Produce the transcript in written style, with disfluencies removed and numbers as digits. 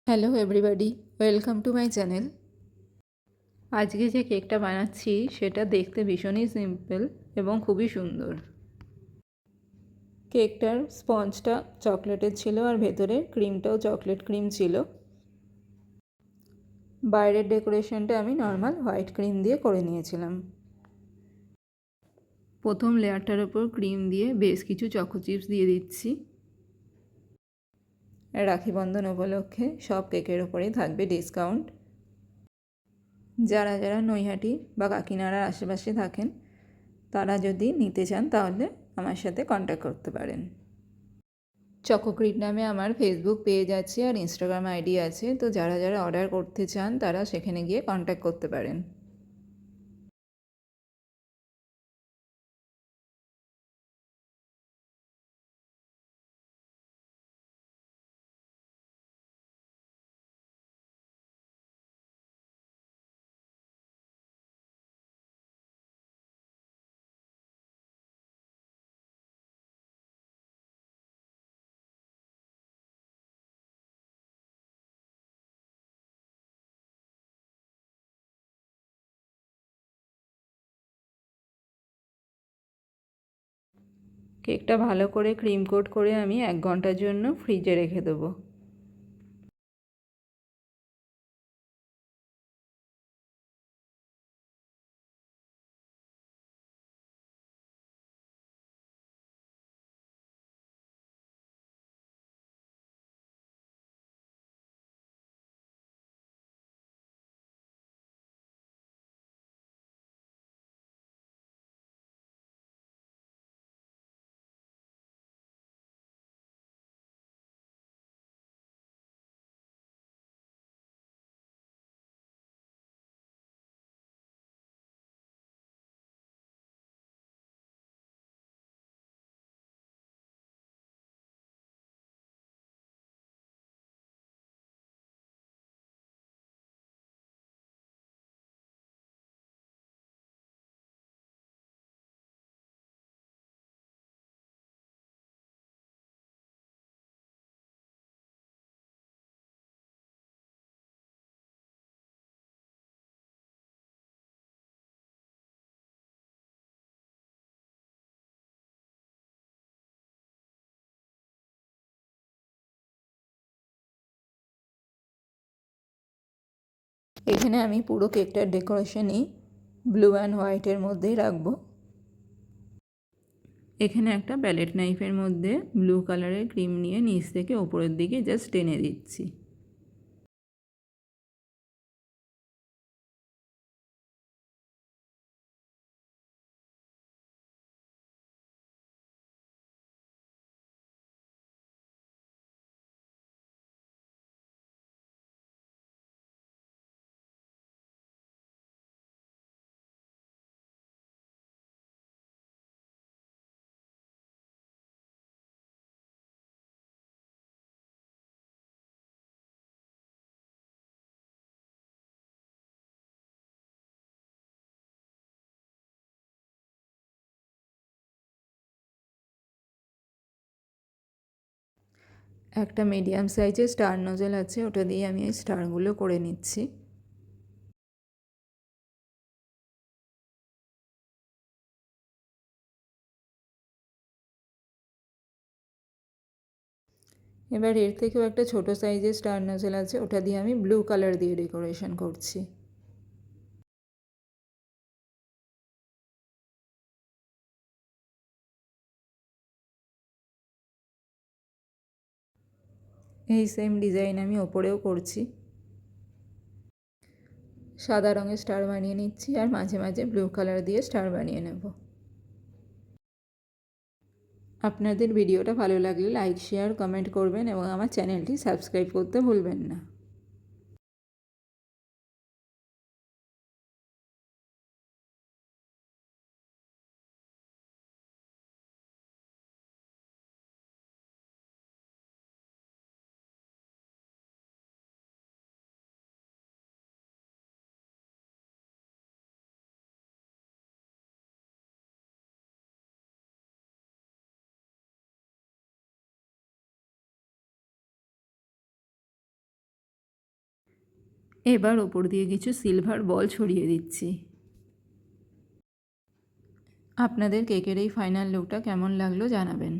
Hello everybody, welcome to my channel. আজকে যে কেকটা বানাচ্ছি সেটা দেখতে ভীষণই সিম্পল এবং খুবই সুন্দর। কেকটার স্পঞ্জটা চকলেটের ছিল আর ভেতরে ক্রিমটাও চকলেট ক্রিম ছিল। বাইরের ডেকোরেশনটা আমি নর্মাল হোয়াইট ক্রিম দিয়ে করে নিয়েছিলাম। প্রথম লেয়ারটার ওপর ক্রিম দিয়ে বেশ কিছু চকো চিপস দিয়ে দিচ্ছি। রাখি বন্ধন উপলক্ষে সব কেকের ওপরেই থাকবে ডিসকাউন্ট। যারা যারা নৈহাটি বা কাকিনাড়ার আশেপাশে থাকেন তারা যদি নিতে চান তাহলে আমার সাথে কন্ট্যাক্ট করতে পারেন। চকোক্রিট নামে আমার ফেসবুক পেজ আছে আর ইনস্টাগ্রাম আইডি আছে, তো যারা যারা অর্ডার করতে চান তারা সেখানে গিয়ে কন্ট্যাক্ট করতে পারেন। কেকটা ভালো করে ক্রিম কোট করে আমি 1 ঘন্টার জন্য ফ্রিজে রেখে দেবো। এখানে আমি পুরো কেকটার ডেকোরেশনই ব্লু অ্যান্ড হোয়াইটের মধ্যেই রাখবো। এখানে একটা প্যালেট নাইফের মধ্যে ব্লু কালারের ক্রিম নিয়ে নিচ থেকে ওপরের দিকে জাস্ট টেনে দিচ্ছি। একটা মিডিয়াম সাইজের স্টার নোজেল আছে, ওটা দিয়ে আমি এই স্টারগুলো করে নিচ্ছি। এবার এর থেকেও একটা ছোট সাইজের স্টার নোজেল আছে, ওটা দিয়ে আমি ব্লু কালার দিয়ে ডেকোরেশন করছি। এই সেম ডিজাইন আমি ওপরেও করছি। সাদা রঙের স্টার বানিয়ে নিচ্ছি আর মাঝে মাঝে ব্লু কালার দিয়ে স্টার বানিয়ে নেব। আপনাদের ভিডিওটা ভালো লাগলে লাইক শেয়ার কমেন্ট করবেন এবং আমার চ্যানেলটি সাবস্ক্রাইব করতে ভুলবেন না। এবার ওপর দিয়ে কিছু সিলভার বল ছড়িয়ে দিচ্ছি। আপনাদের কেকের এই ফাইনাল লুকটা কেমন লাগলো জানাবেন।